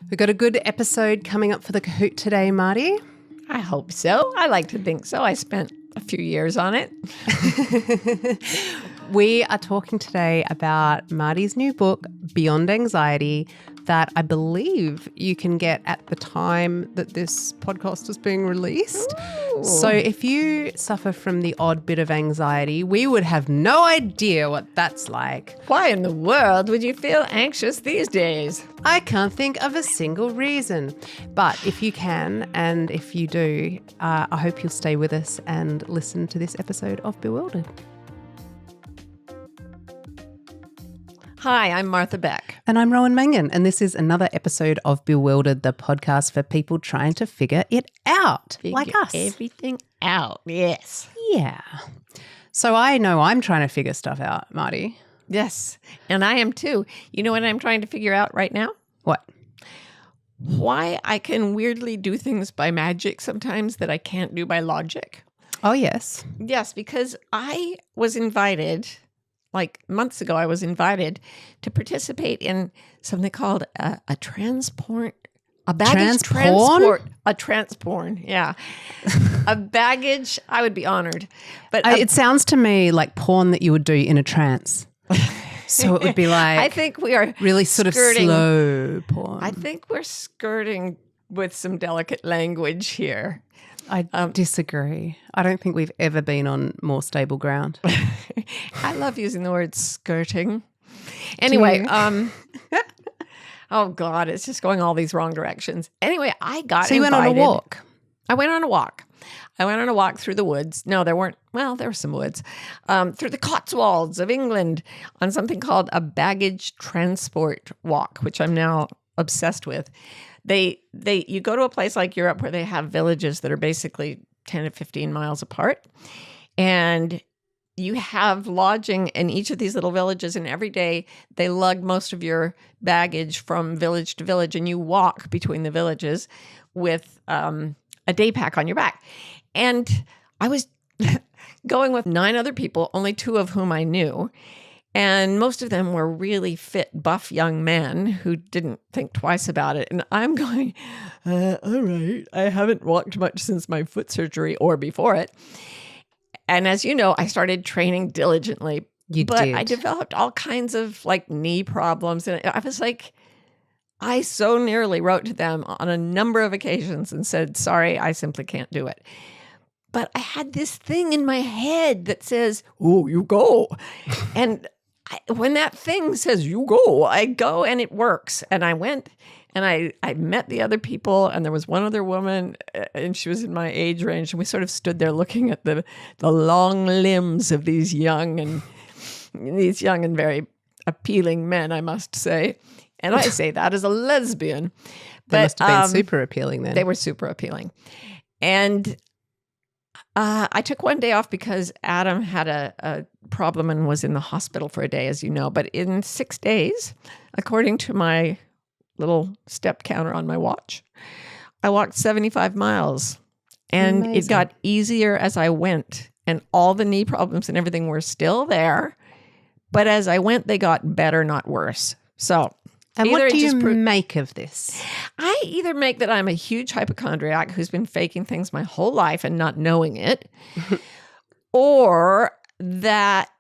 We've got a good episode coming up for the Kahoot today, Marty. I hope so. I like to think so. I spent a few years on it. We are talking today about Marty's new book, Beyond Anxiety, that I believe you can get at the time that this podcast is being released. Ooh. So if you suffer from the odd bit of anxiety, we would have no idea what that's like. Why in the world would you feel anxious these days? I can't think of a single reason. But if you can, and if you do, I hope you'll stay with us and listen to this episode of Bewildered. Hi, I'm Martha Beck. And I'm Rowan Mangan, and this is another episode of Bewildered, the podcast for people trying to figure it out, like us. Everything out, yes. Yeah. So I know I'm trying to figure stuff out, Marty. Yes, and I am too. You know what I'm trying to figure out right now? What? Why I can weirdly do things by magic sometimes that I can't do by logic. Oh, yes. Yes, because I was invited... Like months ago, I was invited to participate in something called a transport, a baggage transport, a transporn, yeah. A baggage, I would be honored. But it sounds to me like porn that you would do in a trance. So it would be like I think we are really sort of slow porn. I think we're skirting with some delicate language here. I disagree. I don't think we've ever been on more stable ground. I love using the word skirting. Anyway, oh God, it's just going all these wrong directions. Anyway, I got So you invited. went on a walk? I went on a walk. I went on a walk through the woods. No, there weren't. Well, there were some woods. Through the Cotswolds of England on something called a baggage transport walk, which I'm now obsessed with. You go to a place like Europe where they have villages that are basically 10 to 15 miles apart, and you have lodging in each of these little villages, and every day they lug most of your baggage from village to village, and you walk between the villages with a day pack on your back. And I was going with 9 other people, only 2 of whom I knew. And most of them were really fit, buff young men who didn't think twice about it. And I'm going, all right, I haven't walked much since my foot surgery or before it. And as you know, I started training diligently. But I developed all kinds of like knee problems. And I was like, I so nearly wrote to them on a number of occasions and said, sorry, I simply can't do it. But I had this thing in my head that says, oh, you go. And when that thing says you go, I go, and it works. And I went and I met the other people, and there was one other woman, and she was in my age range, and we sort of stood there looking at the long limbs of these young and very appealing men, I must say. And I say that as a lesbian. They must have been super appealing then. They were super appealing. And I took one day off because Adam had a problem and was in the hospital for a day, as you know. But in 6 days, according to my little step counter on my watch, I walked 75 miles. And Amazing. It got easier as I went. And all the knee problems and everything were still there. But as I went, they got better, not worse. So... And what do you make of this? I either make that I'm a huge hypochondriac who's been faking things my whole life and not knowing it, or that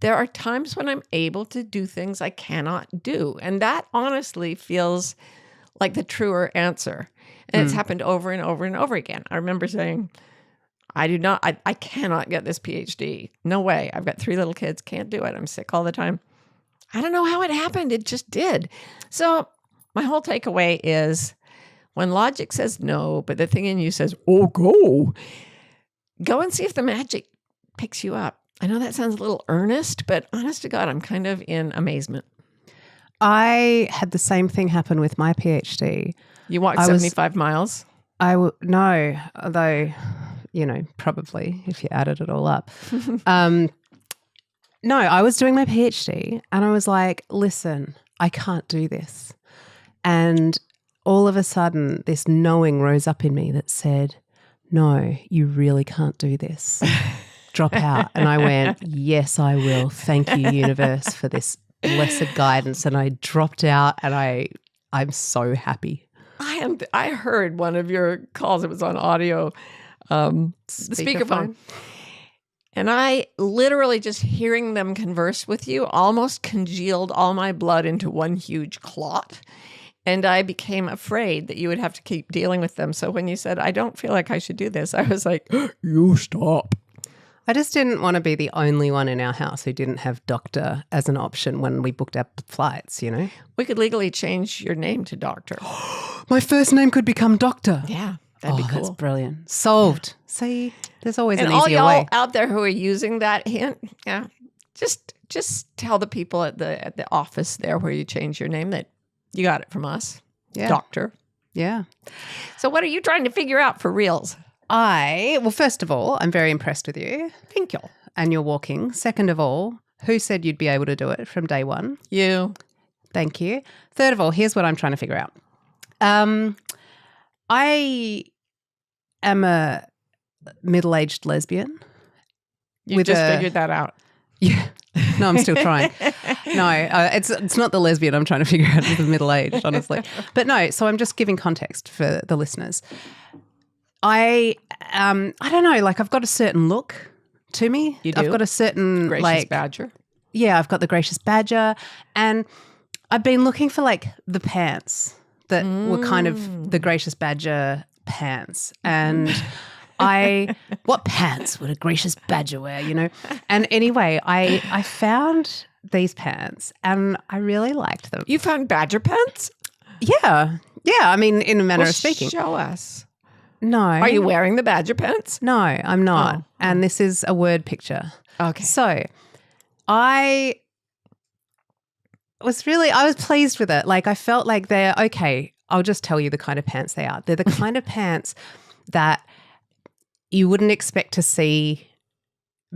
there are times when I'm able to do things I cannot do. And that honestly feels like the truer answer. And it's happened over and over and over again. I remember saying, I cannot get this PhD. No way. I've got 3 little kids. Can't do it. I'm sick all the time. I don't know how it happened. It just did. So my whole takeaway is when logic says no, but the thing in you says, oh, go and see if the magic picks you up. I know that sounds a little earnest, but honest to God, I'm kind of in amazement. I had the same thing happen with my PhD. You walked 75 miles? No, although, probably if you added it all up. No, I was doing my PhD and I was like, listen, I can't do this. And all of a sudden, this knowing rose up in me that said, no, you really can't do this. Drop out. And I went, yes, I will. Thank you, universe, for this blessed guidance, and I dropped out, and I'm so happy. I heard one of your calls. It was on audio, speakerphone. And I literally just hearing them converse with you almost congealed all my blood into one huge clot. And I became afraid that you would have to keep dealing with them. So when you said, I don't feel like I should do this, I was like, you stop. I just didn't want to be the only one in our house who didn't have doctor as an option when we booked our flights, you know? We could legally change your name to Doctor. My first name could become Doctor. Yeah, that'd be cool. That's brilliant. Solved. Yeah. See, there's always an easier way. And all y'all out there who are using that hint, yeah, just tell the people at the office there where you change your name that you got it from us, Doctor. Yeah. So what are you trying to figure out for reals? Well, first of all, I'm very impressed with you. Thank you. And you're walking. Second of all, who said you'd be able to do it from day one? You. Thank you. Third of all, here's what I'm trying to figure out. I am a middle-aged lesbian. You just figured that out. Yeah. No, I'm still trying. No, it's not the lesbian I'm trying to figure out. It's the middle-aged, honestly. But no, so I'm just giving context for the listeners. I don't know, like I've got a certain look to me. You do? I've got a certain gracious badger. Yeah, I've got the gracious badger, and I've been looking for like the pants that were kind of the gracious badger pants, and what pants would a gracious badger wear, you know? And anyway, I found these pants and I really liked them. You found badger pants? Yeah. I mean, in a manner of speaking. Show us. No. Are you wearing the badger pants? No, I'm not. Oh. And this is a word picture. Okay. So I was pleased with it. Like I felt like they're okay. I'll just tell you the kind of pants they are. They're the kind of pants that you wouldn't expect to see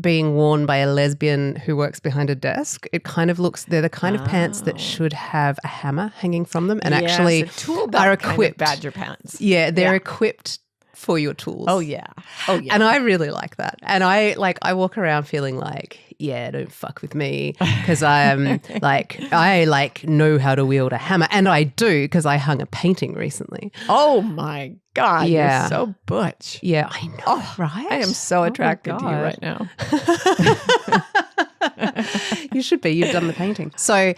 being worn by a lesbian who works behind a desk. It kind of looks, they're the kind of pants that should have a hammer hanging from them and actually tool belt are equipped. Kind of badger pants. Yeah, they're equipped for your tools. Oh yeah. And I really like that. And I walk around feeling like, yeah, don't fuck with me because I am I know how to wield a hammer, and I do because I hung a painting recently. Oh my God, yeah. You're so butch. Yeah, I know, right? I am so attracted to you right now. You should be. You've done the painting. So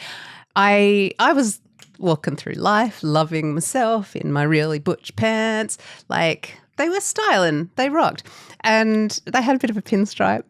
I was walking through life, loving myself in my really butch pants. Like they were styling, they rocked, and they had a bit of a pinstripe.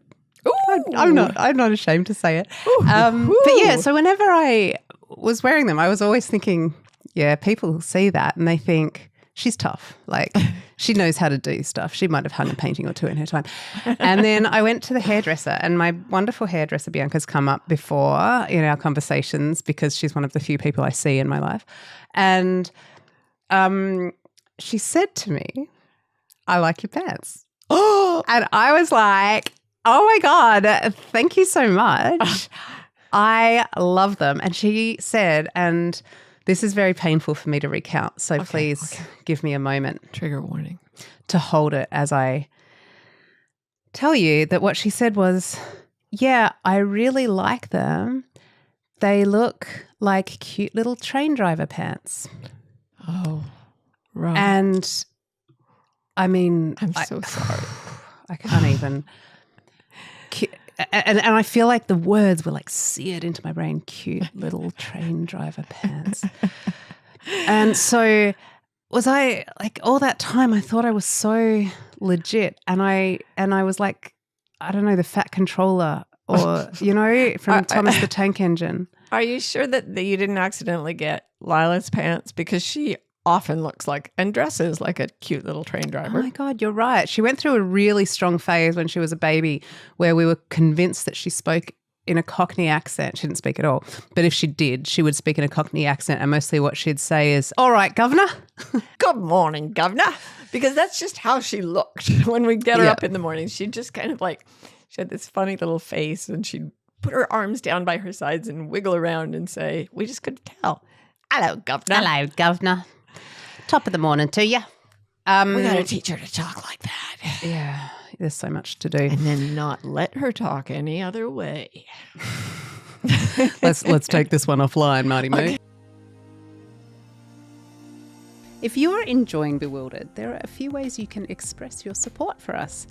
I'm not ashamed to say it. But yeah, so whenever I was wearing them, I was always thinking, yeah, people see that and they think she's tough. Like she knows how to do stuff. She might have hung a painting or two in her time. And then I went to the hairdresser, and my wonderful hairdresser Bianca's come up before in our conversations because she's one of the few people I see in my life. And she said to me, I like your pants. Oh, and I was like, oh my God, thank you so much. I love them. And she said, and this is very painful for me to recount, so please give me a moment. Trigger warning. To hold it as I tell you that what she said was, yeah, I really like them. They look like cute little train driver pants. Oh, right. And I mean, I'm so sorry. I can't even. And I feel like the words were like seared into my brain. Cute little train driver pants. And so was I like all that time I thought I was so legit, and I was like, I don't know, the fat controller or you know, from Thomas the Tank Engine. Are you sure that you didn't accidentally get Lila's pants, because she often looks like and dresses like a cute little train driver? Oh my God, you're right. She went through a really strong phase when she was a baby where we were convinced that she spoke in a Cockney accent. She didn't speak at all. But if she did, she would speak in a Cockney accent, and mostly what she'd say is, all right, governor. Good morning, governor. Because that's just how she looked when we get her up in the morning. She'd just kind of like, she had this funny little face, and she'd put her arms down by her sides and wiggle around and say, we just couldn't tell. Hello, governor. Hello, governor. Top of the morning to you. We got to teach her to talk like that. Yeah, there's so much to do. And then not let her talk any other way. Let's take this one offline, Marty Moo. Okay. If you're enjoying Bewildered, there are a few ways you can express your support for us.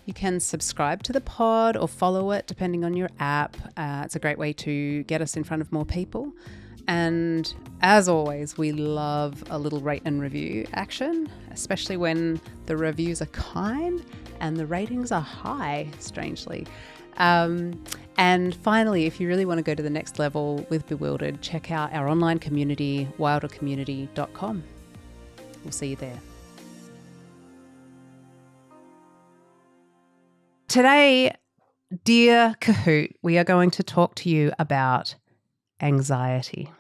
You can subscribe to the pod or follow it, depending on your app. It's a great way to get us in front of more people. And as always, we love a little rate and review action, especially when the reviews are kind and the ratings are high, strangely. And finally, if you really want to go to the next level with Bewildered, check out our online community, wildercommunity.com. We'll see you there. Today, dear Kahoot, we are going to talk to you about anxiety.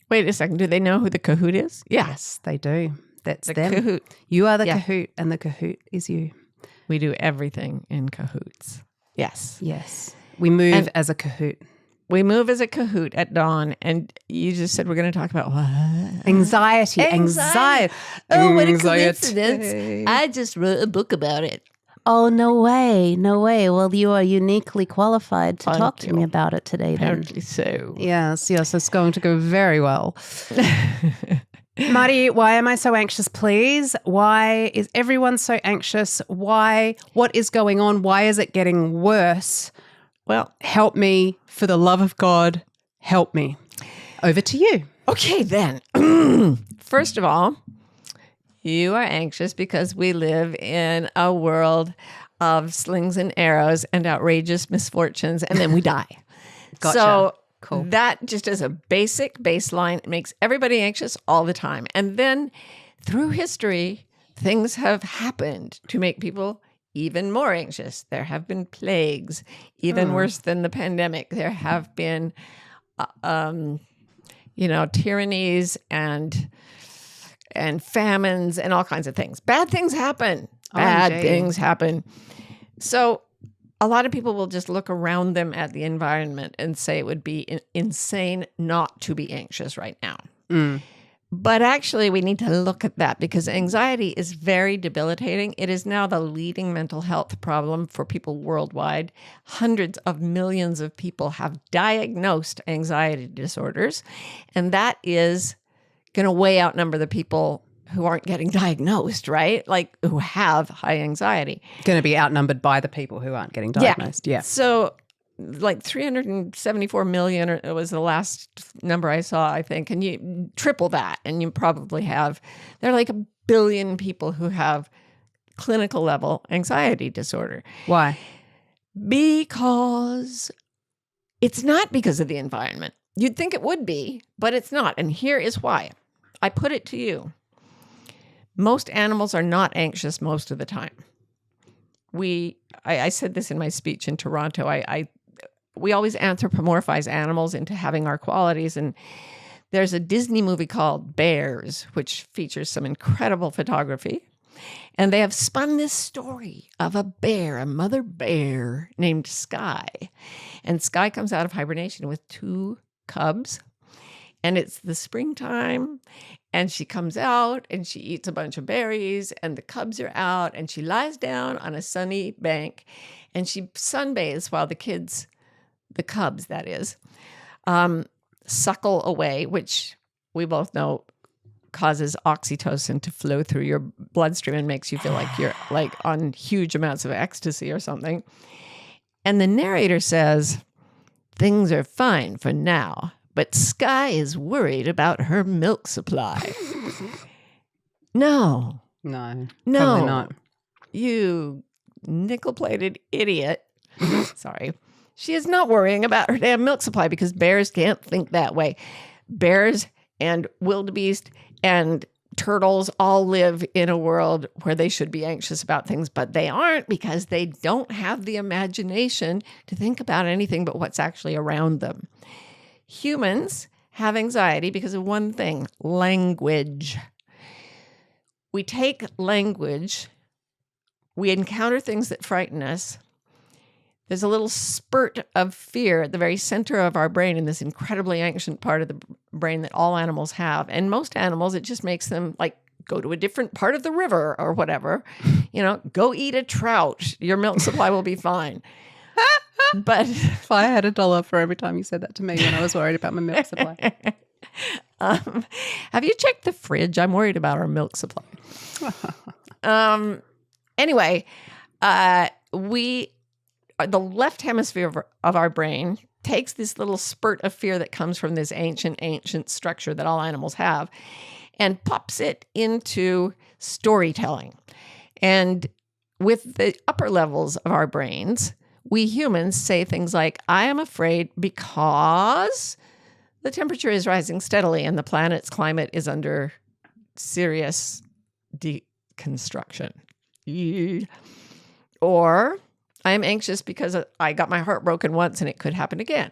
Wait a second. Do they know who the Kahoot is? Yeah. Yes, they do. That's the them. Kahoot. You are the Kahoot, and the Kahoot is you. We do everything in cahoots. Yes. Yes. We move as a Kahoot. We move as a Kahoot at dawn, and you just said we're going to talk about what? Anxiety. Oh, what a coincidence. I just wrote a book about it. Oh, no way. No way. Well, you are uniquely qualified to talk to me about it today, then. Apparently so. Yes, it's going to go very well. Marty, why am I so anxious, please? Why is everyone so anxious? Why? What is going on? Why is it getting worse? Well, help me. For the love of God, help me. Over to you. Okay, then. First of all, you are anxious because we live in a world of slings and arrows and outrageous misfortunes, and then we die. Gotcha. So cool. That just as a basic baseline, it makes everybody anxious all the time. And then through history, things have happened to make people even more anxious. There have been plagues, even worse than the pandemic. There have been, tyrannies and famines and all kinds of things. Bad things happen. Bad things happen. So a lot of people will just look around them at the environment and say it would be insane not to be anxious right now. But actually, we need to look at that because anxiety is very debilitating. It is now the leading mental health problem for people worldwide. Hundreds of millions of people have diagnosed anxiety disorders, and that is going to way outnumber the people who aren't getting diagnosed, right? Like who have high anxiety. Going to be outnumbered by the people who aren't getting diagnosed. Yeah. So like 374 million it was the last number I saw, I think. And you triple that and you probably have, there are like 1 billion people who have clinical level anxiety disorder. Why? Because it's not because of the environment. You'd think it would be, but it's not. And here is why. I put it to you. Most animals are not anxious most of the time. I said this in my speech in Toronto. We always anthropomorphize animals into having our qualities. And there's a Disney movie called Bears, which features some incredible photography. And they have spun this story of a bear, a mother bear named Sky. And Sky comes out of hibernation with 2 cubs. And it's the springtime. And she comes out and she eats a bunch of berries and the cubs are out and she lies down on a sunny bank and she sunbathes while the cubs, that is, suckle away, which we both know causes oxytocin to flow through your bloodstream and makes you feel like you're like on huge amounts of ecstasy or something. And the narrator says, things are fine for now, but Sky is worried about her milk supply. No, probably not. You nickel-plated idiot. Sorry. She is not worrying about her damn milk supply because bears can't think that way. Bears and wildebeest and turtles all live in a world where they should be anxious about things, but they aren't because they don't have the imagination to think about anything but what's actually around them. Humans have anxiety because of one thing, language. We take language, we encounter things that frighten us. There's a little spurt of fear at the very center of our brain in this incredibly ancient part of the brain that all animals have. And most animals, it just makes them like go to a different part of the river or whatever. Go eat a trout. Your milk supply will be fine. But If I had $1 for every time you said that to me when I was worried about my milk supply. Have you checked the fridge? I'm worried about our milk supply. Anyway, the left hemisphere of our brain takes this little spurt of fear that comes from this ancient structure that all animals have and pops it into storytelling. And with the upper levels of our brains, we humans say things like, I am afraid because the temperature is rising steadily and the planet's climate is under serious deconstruction. Or I am anxious because I got my heart broken once and it could happen again.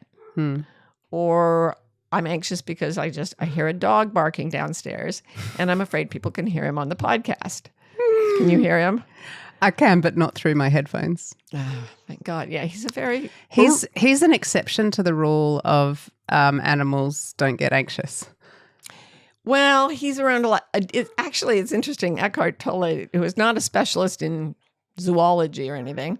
Or I'm anxious because I hear a dog barking downstairs and I'm afraid people can hear him on the podcast. Can you hear him? I can, but not through my headphones. Oh, thank God. Yeah, he's an exception to the rule of animals don't get anxious. Well, he's around a lot. It's interesting. Eckhart Tolle, who is not a specialist in zoology or anything,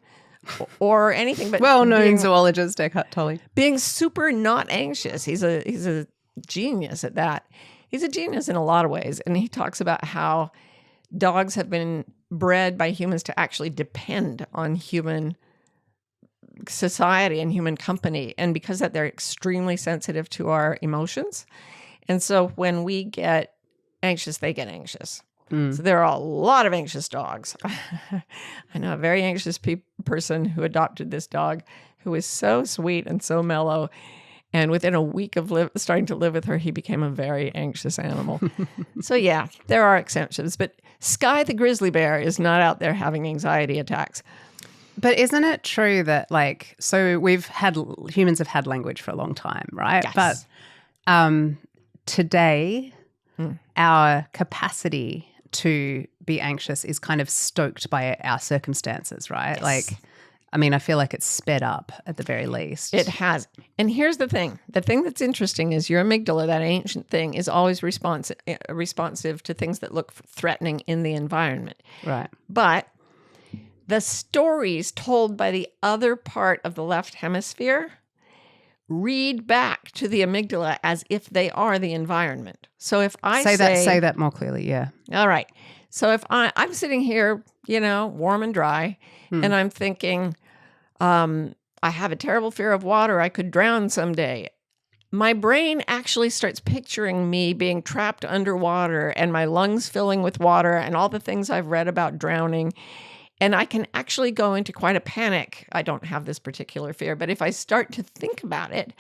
or anything, but well-known zoologist Eckhart Tolle, being super not anxious. He's a genius at that. He's a genius in a lot of ways, and he talks about how dogs have been bred by humans to actually depend on human society and human company. And because of that, they're extremely sensitive to our emotions. And so when we get anxious, they get anxious. So there are a lot of anxious dogs. I know a very anxious person who adopted this dog who was so sweet and so mellow. And within a week of starting to live with her, he became a very anxious animal. So yeah, there are exceptions. But Sky the grizzly bear is not out there having anxiety attacks. But isn't it true that so humans have had language for a long time, right? Yes. But today, our capacity to be anxious is kind of stoked by our circumstances, right? Yes. I feel like it's sped up at the very least. It has. And here's the thing. The thing that's interesting is your amygdala, that ancient thing, is always responsive to things that look threatening in the environment. Right. But the stories told by the other part of the left hemisphere read back to the amygdala as if they are the environment. So if I say that more clearly, yeah. All right. So if I'm sitting here, warm and dry, and I'm thinking, I have a terrible fear of water. I could drown someday. My brain actually starts picturing me being trapped underwater and my lungs filling with water and all the things I've read about drowning. And I can actually go into quite a panic. I don't have this particular fear, but if I start to think about it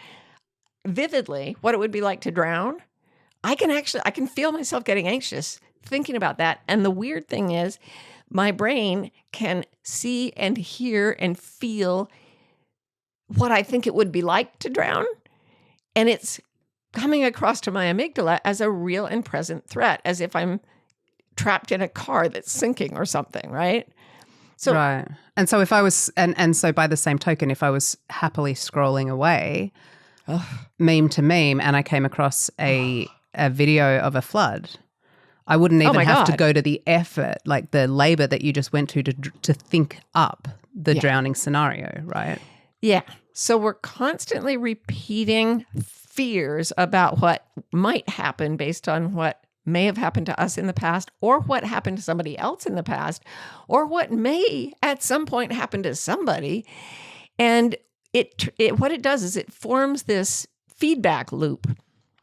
vividly, what it would be like to drown, I can feel myself getting anxious thinking about that. And the weird thing is my brain can see and hear and feel what I think it would be like to drown. And it's coming across to my amygdala as a real and present threat, as if I'm trapped in a car that's sinking or something, right? So, right. And so if I was, and so by the same token, if I was happily scrolling away, meme to meme, and I came across a video of a flood, I wouldn't even have to go to the effort, like the labor that you just went to think up the drowning scenario, right? Yeah. So we're constantly repeating fears about what might happen based on what may have happened to us in the past, or what happened to somebody else in the past, or what may at some point happen to somebody. And what it does is it forms this feedback loop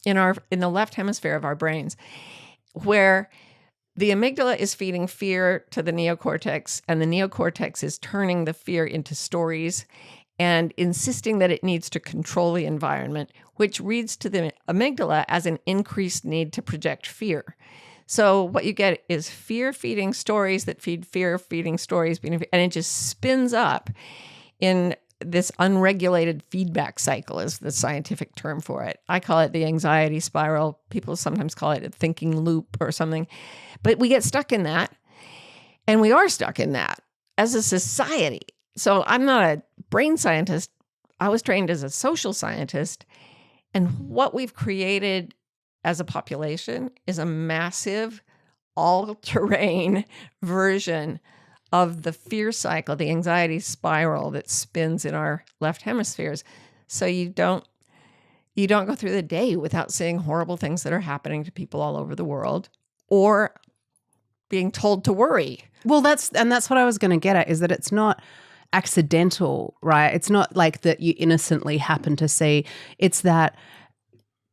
in the left hemisphere of our brains, where the amygdala is feeding fear to the neocortex, and the neocortex is turning the fear into stories and insisting that it needs to control the environment, which reads to the amygdala as an increased need to project fear. So what you get is fear feeding stories that feed fear feeding stories, and it just spins up in this unregulated feedback cycle is the scientific term for it. I call it the anxiety spiral. People sometimes call it a thinking loop or something. But we get stuck in that, and we are stuck in that as a society. So I'm not a brain scientist. I was trained as a social scientist. And what we've created as a population is a massive all-terrain version of the fear cycle, the anxiety spiral that spins in our left hemispheres. So you don't go through the day without seeing horrible things that are happening to people all over the world or being told to worry. Well, that's what I was going to get at, is that it's not accidental, right? It's not like that you innocently happen to see. It's that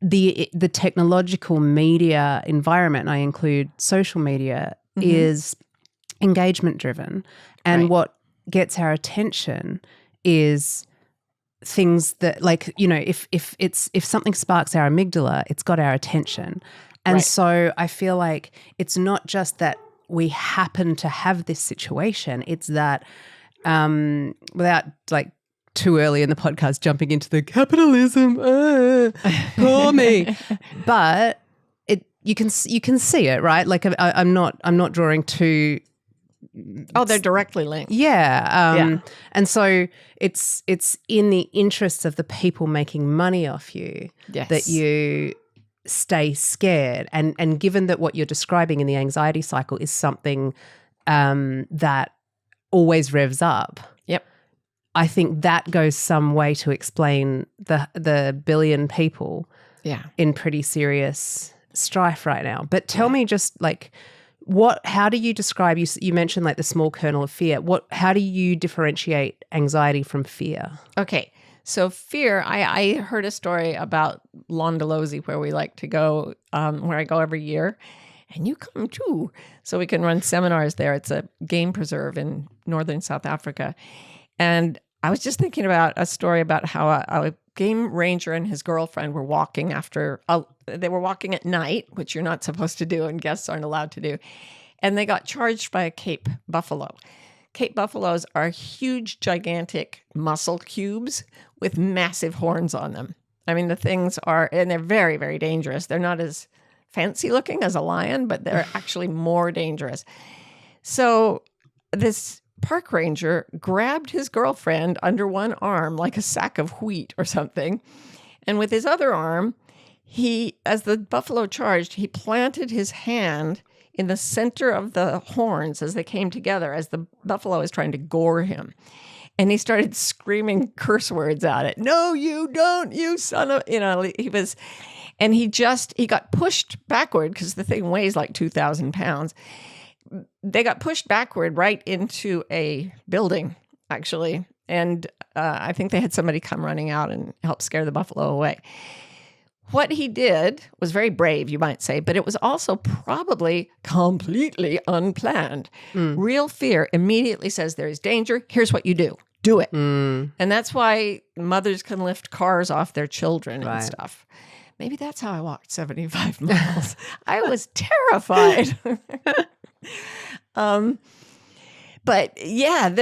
the technological media environment, and I include social media, is engagement driven. And what gets our attention is things that, like, you know, if something sparks our amygdala, it's got our attention. And so I feel like it's not just that we happen to have this situation, it's that without like too early in the podcast jumping into the capitalism, poor me, but you can see it, right? Like I'm not drawing too. Oh, they're directly linked. Yeah. And so it's in the interests of the people making money off you that you stay scared. And given that what you're describing in the anxiety cycle is something that always revs up. Yep. I think that goes some way to explain the billion people in pretty serious strife right now. But tell me, just like, how do you describe, you mentioned like the small kernel of fear. How do you differentiate anxiety from fear? Okay. So fear, I heard a story about Londolozi, where we like to go, where I go every year, and you come too, so we can run seminars there. It's a game preserve in northern South Africa. And I was just thinking about a story about how a game ranger and his girlfriend were walking they were walking at night, which you're not supposed to do and guests aren't allowed to do. And they got charged by a Cape buffalo. Cape buffaloes are huge, gigantic muscle cubes with massive horns on them. I mean, the things and they're very, very dangerous. They're not as fancy looking as a lion, but they're actually more dangerous. So this park ranger grabbed his girlfriend under one arm like a sack of wheat or something. And with his other arm, as the buffalo charged, he planted his hand in the center of the horns as they came together, as the buffalo was trying to gore him. And he started screaming curse words at it. No, you don't, you son of, he got pushed backward because the thing weighs like 2,000 pounds. They got pushed backward right into a building, actually. And I think they had somebody come running out and help scare the buffalo away. What he did was very brave, you might say, but it was also probably completely unplanned. Real fear immediately says there is danger. Here's what you do. Do it. And that's why mothers can lift cars off their children and stuff. Maybe that's how I walked 75 miles. I was terrified. But yeah,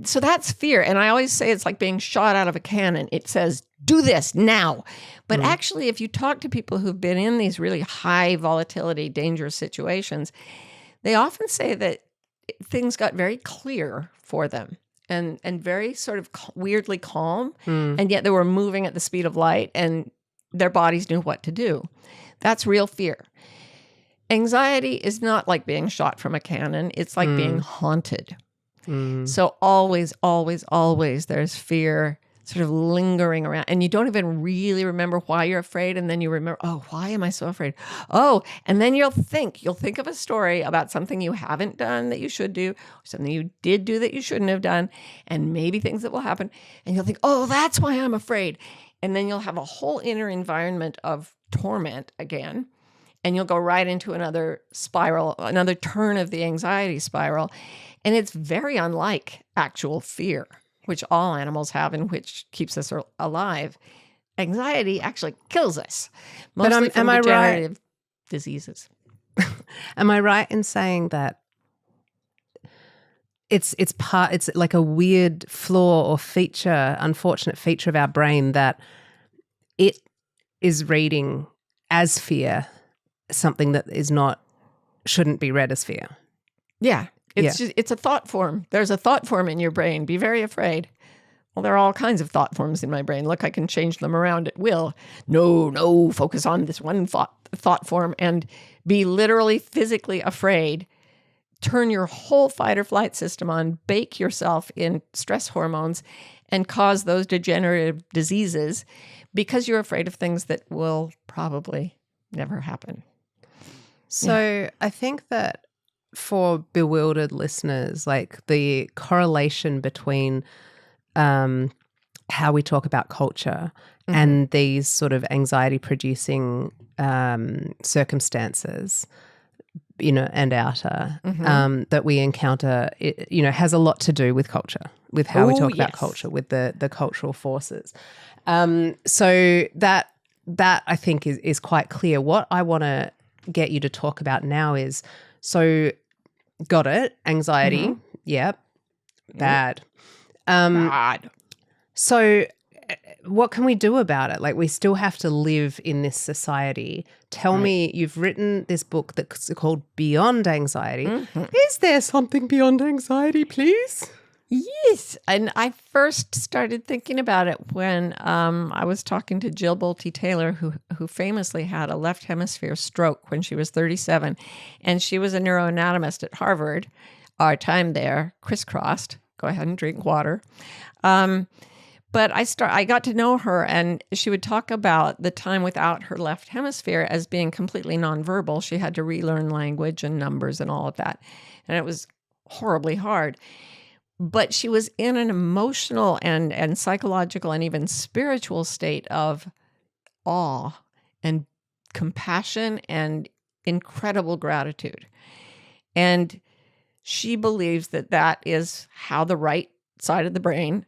so that's fear. And I always say it's like being shot out of a cannon. It says, do this now. But actually, if you talk to people who've been in these really high volatility, dangerous situations, they often say that things got very clear for them and very sort of weirdly calm. And yet they were moving at the speed of light and their bodies knew what to do. That's real fear. Anxiety is not like being shot from a cannon. It's like being haunted. So always, always, always there's fear sort of lingering around. And you don't even really remember why you're afraid. And then you remember, oh, why am I so afraid? Oh, and then you'll think of a story about something you haven't done that you should do, or something you did do that you shouldn't have done, and maybe things that will happen. And you'll think, oh, that's why I'm afraid. And then you'll have a whole inner environment of torment again. And you'll go right into another spiral, another turn of the anxiety spiral. And it's very unlike actual fear, which all animals have and which keeps us alive. Anxiety actually kills us, mostly from degenerative diseases. Am I right in saying that it's like a weird flaw or feature, unfortunate feature of our brain, that it is reading as fear something that shouldn't be read as fear? Yeah. It's a thought form. There's a thought form in your brain. Be very afraid. Well, there are all kinds of thought forms in my brain. Look, I can change them around at will. No, focus on this one thought form and be literally physically afraid turn your whole fight or flight system on, bake yourself in stress hormones, and cause those degenerative diseases because you're afraid of things that will probably never happen. So I think that for bewildered listeners, like the correlation between how we talk about culture and these sort of anxiety-producing circumstances, and outer that we encounter, has a lot to do with culture, with how we talk about culture, with the cultural forces. So that I think is quite clear. What I want to get you to talk about now is, so got it, anxiety, yep, bad. Bad. So what can we do about it? Like, we still have to live in this society. Tell me, you've written this book that's called Beyond Anxiety. Is there something beyond anxiety, please? Yes. And I first started thinking about it when I was talking to Jill Bolte Taylor, who famously had a left hemisphere stroke when she was 37. And she was a neuroanatomist at Harvard. Our time there crisscrossed. Go ahead and drink water. But I got to know her, and she would talk about the time without her left hemisphere as being completely nonverbal. She had to relearn language and numbers and all of that. And it was horribly hard. But she was in an emotional and psychological and even spiritual state of awe and compassion and incredible gratitude. And she believes that that is how the right side of the brain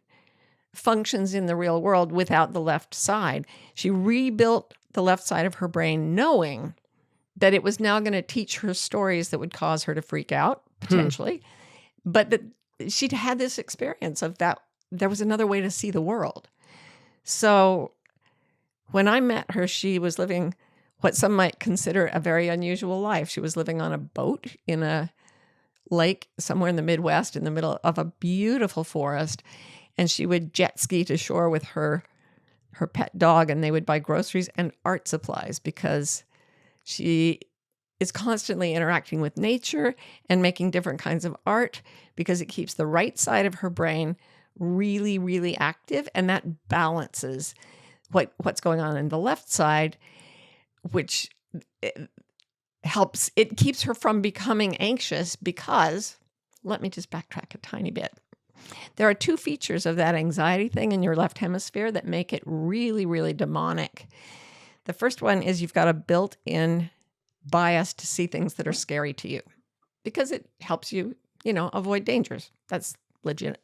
functions in the real world without the left side. She rebuilt the left side of her brain knowing that it was now going to teach her stories that would cause her to freak out, potentially, but that she'd had this experience of that there was another way to see the world. So when I met her, she was living what some might consider a very unusual life. She was living on a boat in a lake somewhere in the Midwest in the middle of a beautiful forest. And she would jet ski to shore with her pet dog, and they would buy groceries and art supplies because she is constantly interacting with nature and making different kinds of art because it keeps the right side of her brain really, really active, and that balances what's going on in the left side, which it keeps her from becoming anxious because, let me just backtrack a tiny bit. There are two features of that anxiety thing in your left hemisphere that make it really, really demonic. The first one is you've got a built-in bias to see things that are scary to you because it helps you, avoid dangers. That's legit.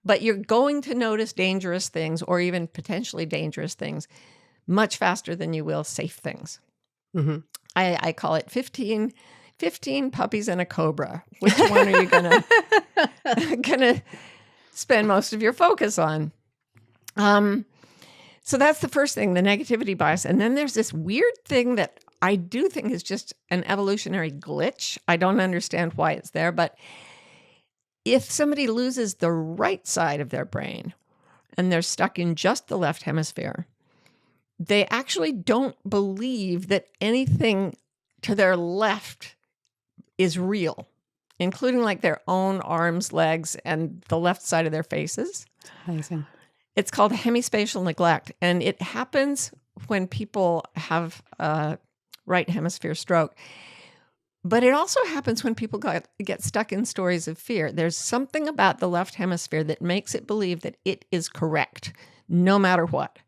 But you're going to notice dangerous things or even potentially dangerous things much faster than you will safe things. Mm-hmm. I call it 15 puppies and a cobra. Which one are you gonna spend most of your focus on? So that's the first thing, the negativity bias. And then there's this weird thing that I do think is just an evolutionary glitch. I don't understand why it's there, but if somebody loses the right side of their brain and they're stuck in just the left hemisphere, they actually don't believe that anything to their left is real, including like their own arms, legs, and the left side of their faces. Amazing. It's called hemispatial neglect, and it happens when people have a right hemisphere stroke. But it also happens when people get stuck in stories of fear. There's something about the left hemisphere that makes it believe that it is correct, no matter what.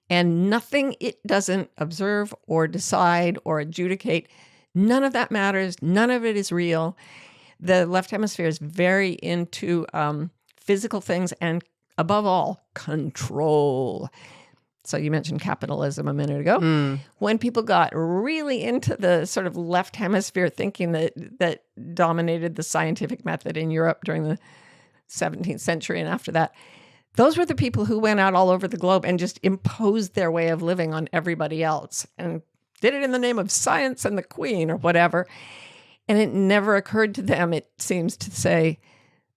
And nothing it doesn't observe or decide or adjudicate, none of that matters. None of it is real. The left hemisphere is very into physical things and, above all, control. So you mentioned capitalism a minute ago. When people got really into the sort of left hemisphere thinking that dominated the scientific method in Europe during the 17th century and after that, those were the people who went out all over the globe and just imposed their way of living on everybody else and did it in the name of science and the queen or whatever. And it never occurred to them, it seems, to say,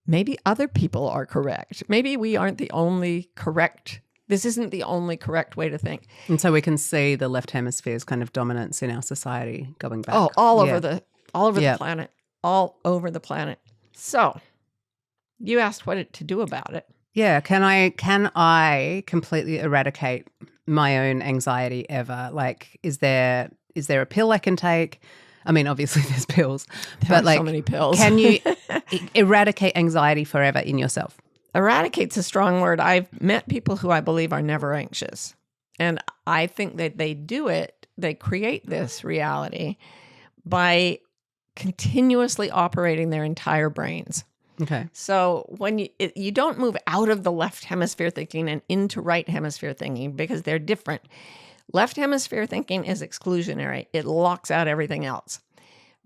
maybe other people are correct. Maybe we aren't the only correct. This isn't the only correct way to think. And so we can see the left hemisphere's kind of dominance in our society going back. Oh, all over the planet. all over the planet. So you asked what to do about it. Yeah. Can I completely eradicate my own anxiety ever? Like, is there a pill I can take? I mean, obviously there's pills, There but are like, so many pills. Can you eradicate anxiety forever in yourself? Eradicate's a strong word. I've met people who I believe are never anxious. And I think that they create this reality by continuously operating their entire brains. Okay. So when you don't move out of the left hemisphere thinking and into right hemisphere thinking because they're different. Left hemisphere thinking is exclusionary. It locks out everything else.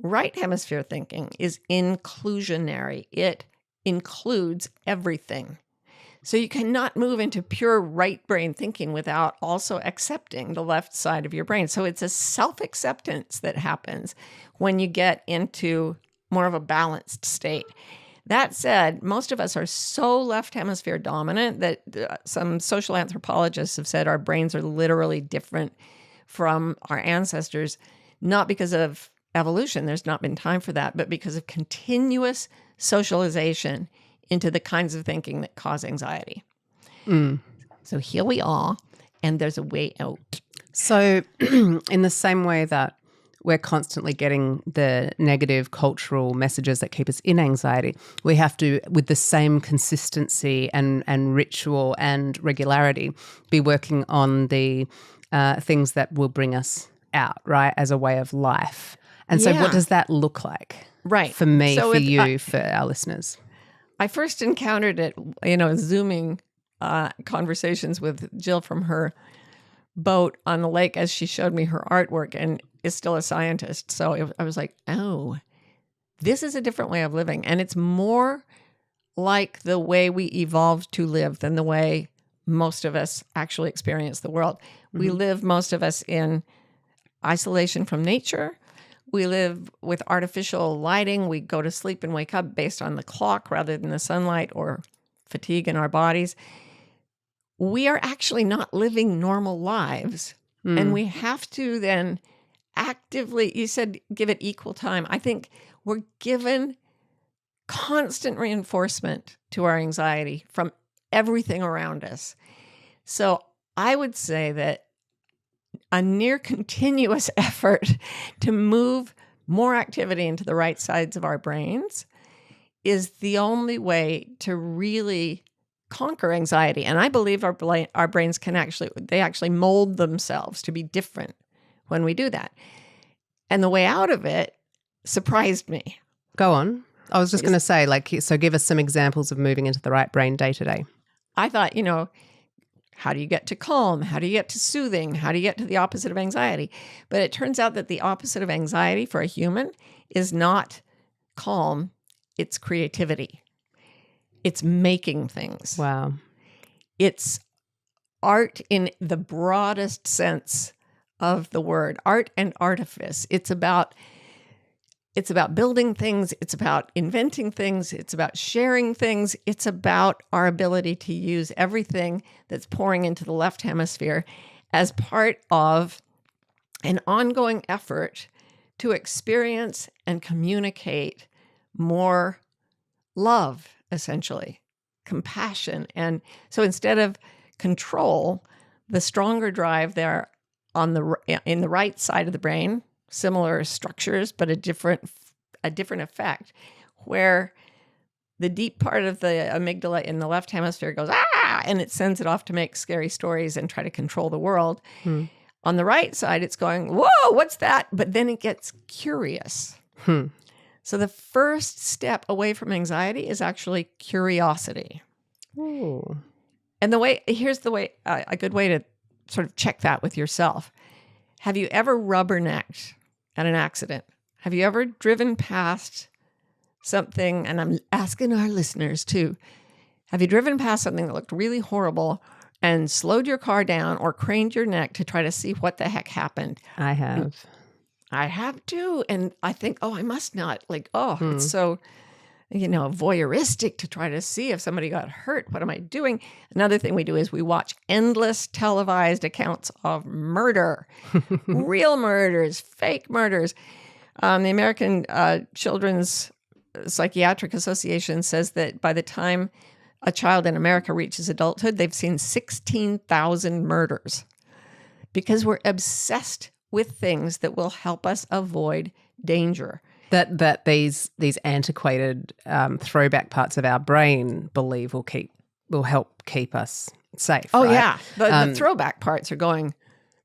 Right hemisphere thinking is inclusionary. It includes everything. So you cannot move into pure right brain thinking without also accepting the left side of your brain. So it's a self-acceptance that happens when you get into more of a balanced state. That said, most of us are so left hemisphere dominant that some social anthropologists have said our brains are literally different from our ancestors, not because of evolution, there's not been time for that, but because of continuous socialization into the kinds of thinking that cause anxiety. So here we are, and there's a way out. So in the same way that we're constantly getting the negative cultural messages that keep us in anxiety, we have to, with the same consistency and ritual and regularity, be working on the things that will bring us out, right, as a way of life. And so what does that look like? Right. For me, so for you, for our listeners. I first encountered it, Zooming conversations with Jill from her boat on the lake as she showed me her artwork and is still a scientist. So I was like, oh, this is a different way of living. And it's more like the way we evolved to live than the way most of us actually experience the world. Mm-hmm. We live, most of us, in isolation from nature. We live with artificial lighting. We go to sleep and wake up based on the clock rather than the sunlight or fatigue in our bodies. We are actually not living normal lives. And we have to then actively, you said give it equal time. I think we're given constant reinforcement to our anxiety from everything around us. So I would say that a near continuous effort to move more activity into the right sides of our brains is the only way to really conquer anxiety. And I believe our brains can actually mold themselves to be different when we do that. And the way out of it surprised me. Go on. I was just going to say, so give us some examples of moving into the right brain day to day. I thought, how do you get to calm? How do you get to soothing? How do you get to the opposite of anxiety? But it turns out that the opposite of anxiety for a human is not calm, it's creativity. It's making things. Wow. It's art in the broadest sense of the word, art and artifice. It's about building things. It's about inventing things. It's about sharing things. It's about our ability to use everything that's pouring into the left hemisphere as part of an ongoing effort to experience and communicate more love, essentially, compassion. And so instead of control, the stronger drive there in the right side of the brain, similar structures, but a different effect, where the deep part of the amygdala in the left hemisphere goes, ah, and it sends it off to make scary stories and try to control the world. On the right side, it's going, whoa, what's that? But then it gets curious. So the first step away from anxiety is actually curiosity. Ooh. And here's a good way to sort of check that with yourself. Have you ever rubbernecked at an accident? Have you ever driven past something, and I'm asking our listeners too, have you driven past something that looked really horrible and slowed your car down or craned your neck to try to see what the heck happened? I have. I have too. And I think, I must not. It's so, voyeuristic to try to see if somebody got hurt. What am I doing? Another thing we do is we watch endless televised accounts of murder, real murders, fake murders. The American Children's Psychiatric Association says that by the time a child in America reaches adulthood, they've seen 16,000 murders because we're obsessed with things that will help us avoid danger. That these antiquated throwback parts of our brain believe will help keep us safe. Oh, right? yeah. The throwback parts are going,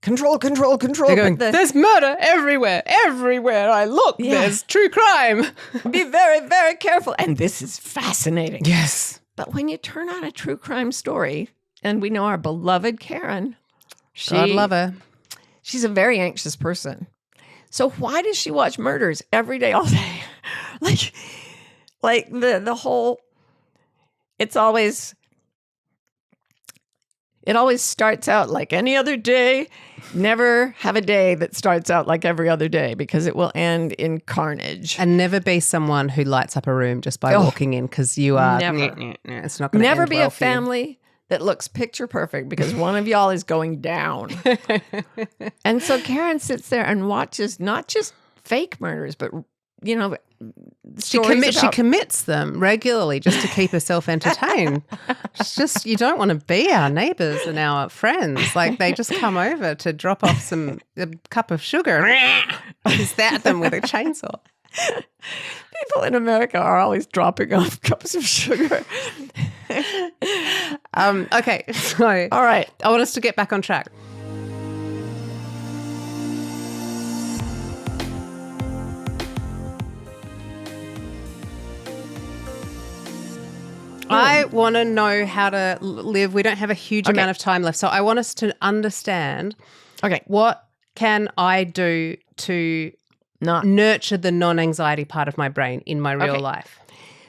control, control, control. They're going, there's murder everywhere. Everywhere I look, there's true crime. Be very, very careful. And this is fascinating. Yes. But when you turn on a true crime story, and we know our beloved Karen, God love her. She's a very anxious person. So why does she watch murders every day, all day? like the whole, it always starts out like any other day. Never have a day that starts out like every other day because it will end in carnage. And never be someone who lights up a room just by walking in because you are. Never. It's not going to Never end be well a family that looks picture perfect because one of y'all is going down. And so Karen sits there and watches not just fake murders, but, she commits them regularly just to keep herself entertained. It's just, you don't want to be our neighbours and our friends. Like, they just come over to drop off a cup of sugar. Stab them with a chainsaw. People in America are always dropping off cups of sugar. Okay, so all right, I want us to get back on track. I want to know how to live. We don't have a huge amount of time left, so I want us to understand. Okay, what can I do to nurture the non-anxiety part of my brain in my real life?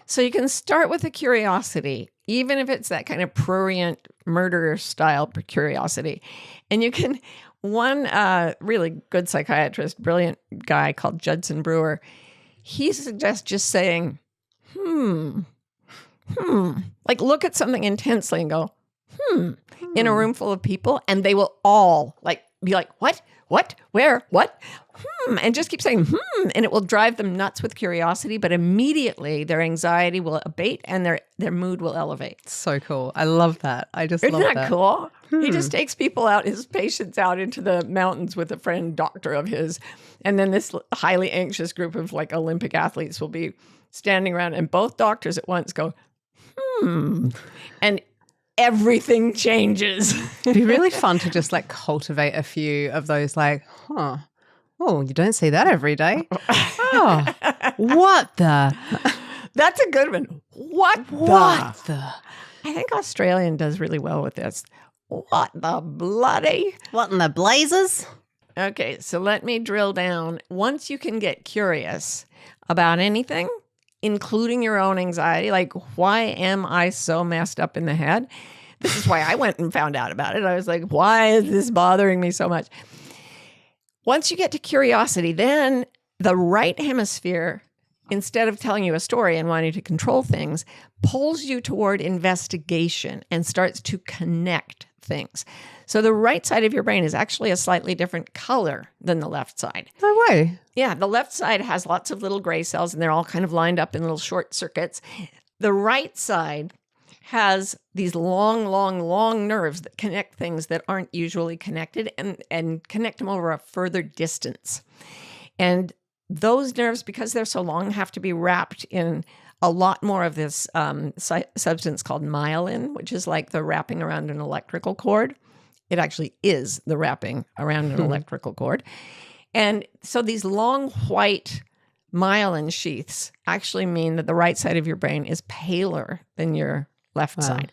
So you can start with a curiosity, even if it's that kind of prurient murder style curiosity. And you can, one really good psychiatrist, brilliant guy called Judson Brewer, he suggests just saying, like look at something intensely and go, in a room full of people, and they will all be like, what, where, what, and just keep saying, and it will drive them nuts with curiosity, but immediately their anxiety will abate and their mood will elevate. So cool. I love that. I just Isn't love that cool? He just takes people out, his patients out into the mountains with a friend doctor of his, and then this highly anxious group of like Olympic athletes will be standing around, and both doctors at once go, and everything changes. It'd be really fun to just like cultivate a few of those oh, you don't see that every day. Oh, what the? That's a good one. What the? I think Australian does really well with this. What the bloody? What in the blazes? Okay, so let me drill down. Once you can get curious about anything, including your own anxiety, like, why am I so messed up in the head? This is why I went and found out about it. I was like, why is this bothering me so much? Once you get to curiosity, then the right hemisphere, instead of telling you a story and wanting to control things, pulls you toward investigation and starts to connect things. So the right side of your brain is actually a slightly different color than the left side. No way. Yeah, the left side has lots of little gray cells, and they're all kind of lined up in little short circuits. The right side has these long nerves that connect things that aren't usually connected and connect them over a further distance. And those nerves, because they're so long, have to be wrapped in a lot more of this substance called myelin, which is like the wrapping around an electrical cord. It actually is the wrapping around an electrical cord. And so these long white myelin sheaths actually mean that the right side of your brain is paler than your left side.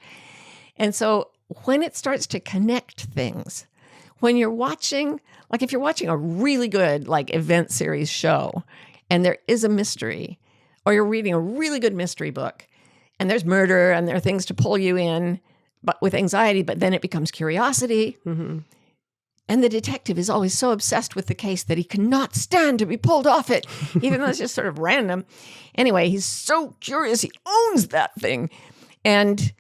And so when it starts to connect things, when you're watching, like if you're watching a really good like event series show and there is a mystery, or you're reading a really good mystery book and there's murder and there are things to pull you in, but with anxiety, but then it becomes curiosity. Mm-hmm. And the detective is always so obsessed with the case that he cannot stand to be pulled off it, even though it's just sort of random. Anyway, he's so curious, he owns that thing. And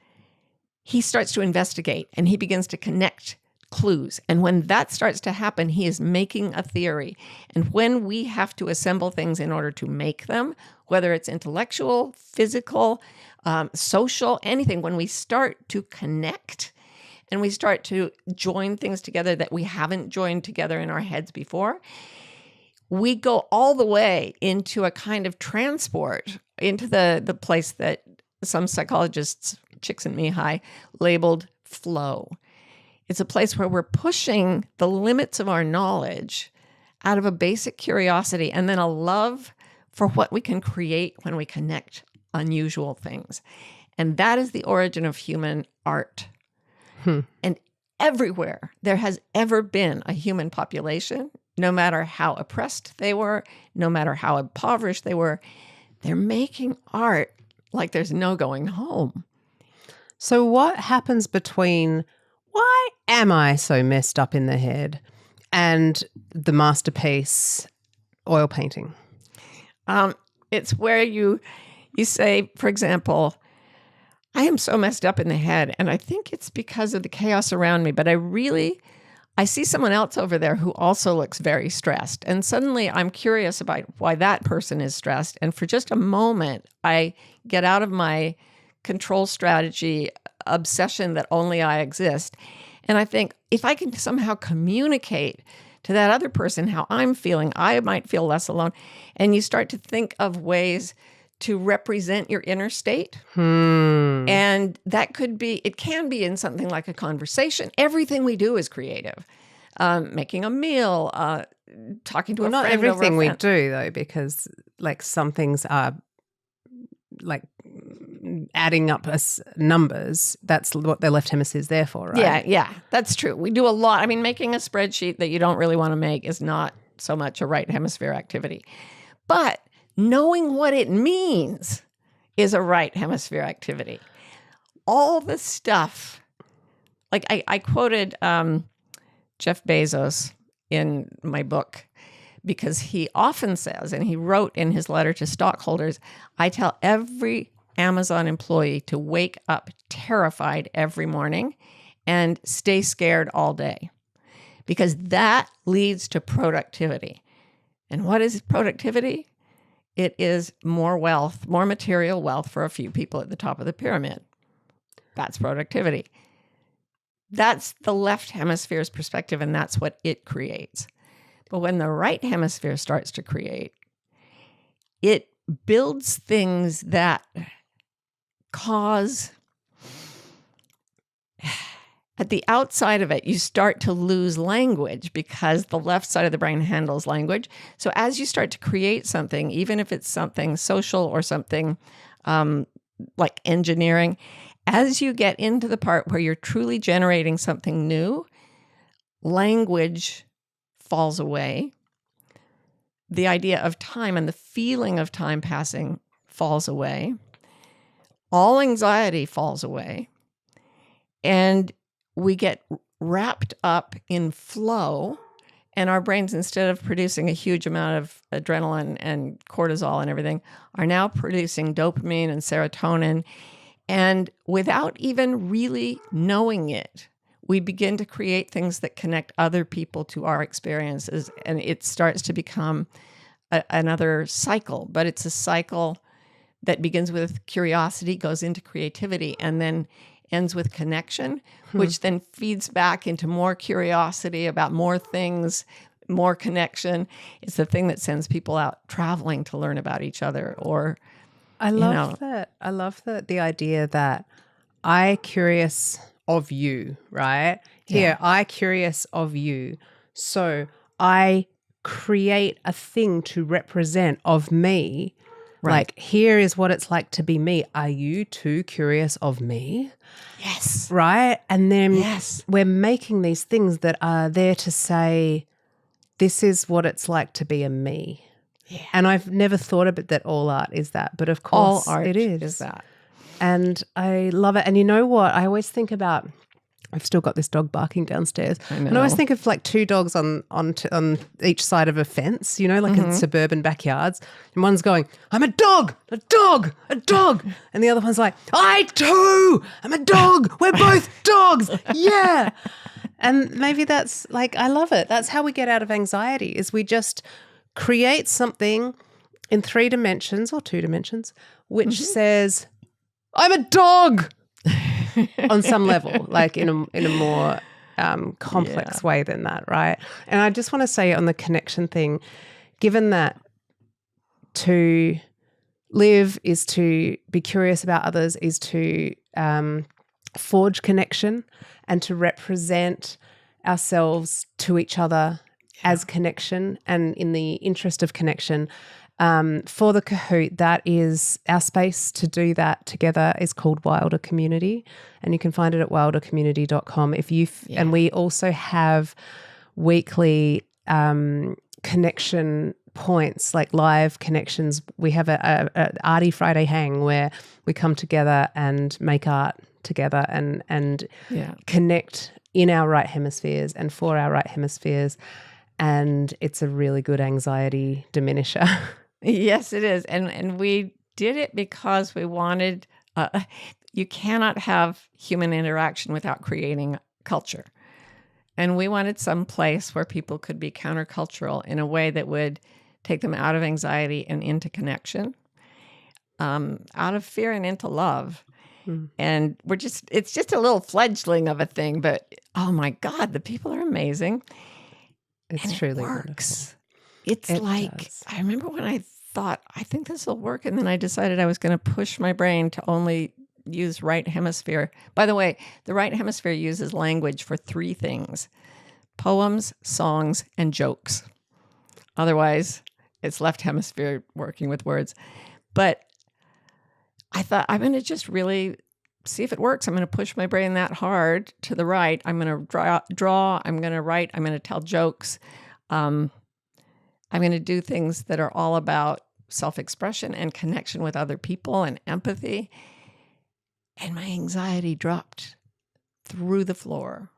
he starts to investigate, and he begins to connect clues. And when that starts to happen, he is making a theory. And when we have to assemble things in order to make them, whether it's intellectual, physical, social, anything, when we start to connect and we start to join things together that we haven't joined together in our heads before, we go all the way into a kind of transport into the place that some psychologists, Csikszentmihalyi, labeled flow. It's a place where we're pushing the limits of our knowledge out of a basic curiosity and then a love for what we can create when we connect unusual things. And that is the origin of human art. And everywhere there has ever been a human population, no matter how oppressed they were, no matter how impoverished they were, they're making art like there's no going home. So what happens between why am I so messed up in the head and the masterpiece oil painting? It's where you say, for example, I am so messed up in the head, and I think it's because of the chaos around me, but I see someone else over there who also looks very stressed. And suddenly I'm curious about why that person is stressed. And for just a moment, I get out of my control strategy obsession that only I exist. And I think if I can somehow communicate to that other person how I'm feeling, I might feel less alone. And you start to think of ways to represent your inner state. And that it can be in something like a conversation. Everything we do is creative. Making a meal, talking to a friend. Not everything we do, though, because like some things are like adding up as numbers. That's what the left hemisphere is there for, right? Yeah, that's true. We do a lot. I mean, making a spreadsheet that you don't really want to make is not so much a right hemisphere activity. But knowing what it means is a right hemisphere activity. All the stuff, like I quoted Jeff Bezos in my book because he often says, and he wrote in his letter to stockholders, I tell every Amazon employee to wake up terrified every morning and stay scared all day because that leads to productivity. And what is productivity? It is more wealth, more material wealth for a few people at the top of the pyramid. That's productivity. That's the left hemisphere's perspective, and that's what it creates. But when the right hemisphere starts to create, it builds things that cause, at the outside of it, you start to lose language because the left side of the brain handles language. So as you start to create something, even if it's something social or something like engineering, as you get into the part where you're truly generating something new, language falls away. The idea of time and the feeling of time passing falls away. All anxiety falls away. And we get wrapped up in flow, and our brains, instead of producing a huge amount of adrenaline and cortisol and everything, are now producing dopamine and serotonin. And without even really knowing it, we begin to create things that connect other people to our experiences, and it starts to become another cycle. But it's a cycle that begins with curiosity, goes into creativity, and then ends with connection, which then feeds back into more curiosity about more things, more connection. It's the thing that sends people out traveling to learn about each other. Or I love that. I love the idea that I curious of you, right? Here, I curious of you. So I create a thing to represent of me. Right. Like, here is what it's like to be me. Are you too curious of me? Yes. Right? And then we're making these things that are there to say, this is what it's like to be a me. Yeah. And I've never thought of it that all art is that, but of course all art it is that. And I love it. And you know what? I always think about, I've still got this dog barking downstairs. And I always think of like two dogs on each side of a fence, you know, like in suburban backyards. And one's going, I'm a dog, a dog, a dog. And the other one's like, I too am a dog. We're both dogs. Yeah. And maybe that's like, I love it. That's how we get out of anxiety, is we just create something in 3 dimensions or 2 dimensions, which says, I'm a dog on some level, like in a more complex way than that, right? And I just want to say on the connection thing, given that to live is to be curious about others, is to forge connection and to represent ourselves to each other as connection and in the interest of connection. For the Kahoot, that is our space to do that together is called Wilder Community, and you can find it at wildercommunity.com. And we also have weekly connection points, like live connections. We have a Arty Friday hang where we come together and make art together and connect in our right hemispheres and for our right hemispheres. And it's a really good anxiety diminisher. Yes, it is. And we did it because we wanted, you cannot have human interaction without creating culture. And we wanted some place where people could be countercultural in a way that would take them out of anxiety and into connection, out of fear and into love. And it's just a little fledgling of a thing, but oh my God, the people are amazing. It's and truly it works. Wonderful. It's like, does. I remember when I thought, I think this will work. And then I decided I was going to push my brain to only use right hemisphere. By the way, the right hemisphere uses language for 3 things: poems, songs, and jokes. Otherwise, it's left hemisphere working with words. But I thought, I'm going to just really see if it works. I'm going to push my brain that hard to the right. I'm going to draw. I'm going to write. I'm going to tell jokes. I'm going to do things that are all about self-expression and connection with other people and empathy. And my anxiety dropped through the floor,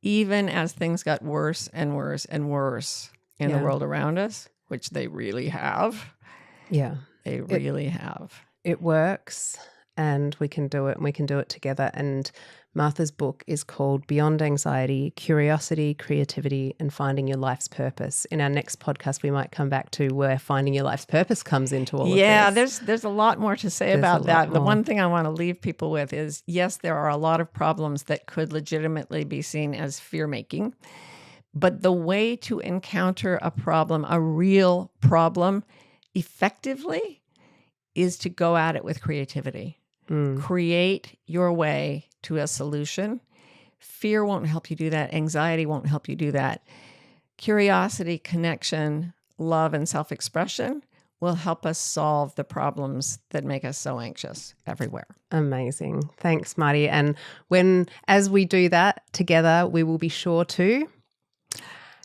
even as things got worse and worse and worse in the world around us, which they really have. Yeah. They really have. It works, and we can do it, and we can do it together. And Martha's book is called Beyond Anxiety, Curiosity, Creativity, and Finding Your Life's Purpose. In our next podcast, we might come back to where finding your life's purpose comes into all of this. Yeah, there's a lot more to say about that. The one thing I want to leave people with is, yes, there are a lot of problems that could legitimately be seen as fear-making. But the way to encounter a problem, a real problem, effectively is to go at it with creativity. Create your way to a solution. Fear won't help you do that. Anxiety won't help you do that. Curiosity, connection, love, and self-expression will help us solve the problems that make us so anxious everywhere. Amazing. Thanks, Marty. And as we do that together, we will be sure to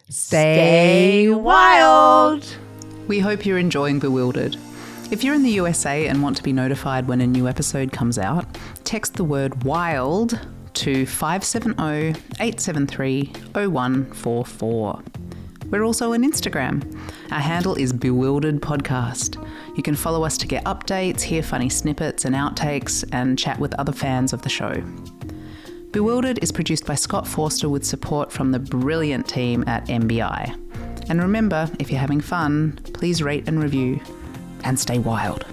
stay wild. We hope you're enjoying Bewildered. If you're in the USA and want to be notified when a new episode comes out, text the word WILD to 570-873-0144. We're also on Instagram. Our handle is Bewildered Podcast. You can follow us to get updates, hear funny snippets and outtakes, and chat with other fans of the show. Bewildered is produced by Scott Forster with support from the brilliant team at MBI. And remember, if you're having fun, please rate and review. And stay wild.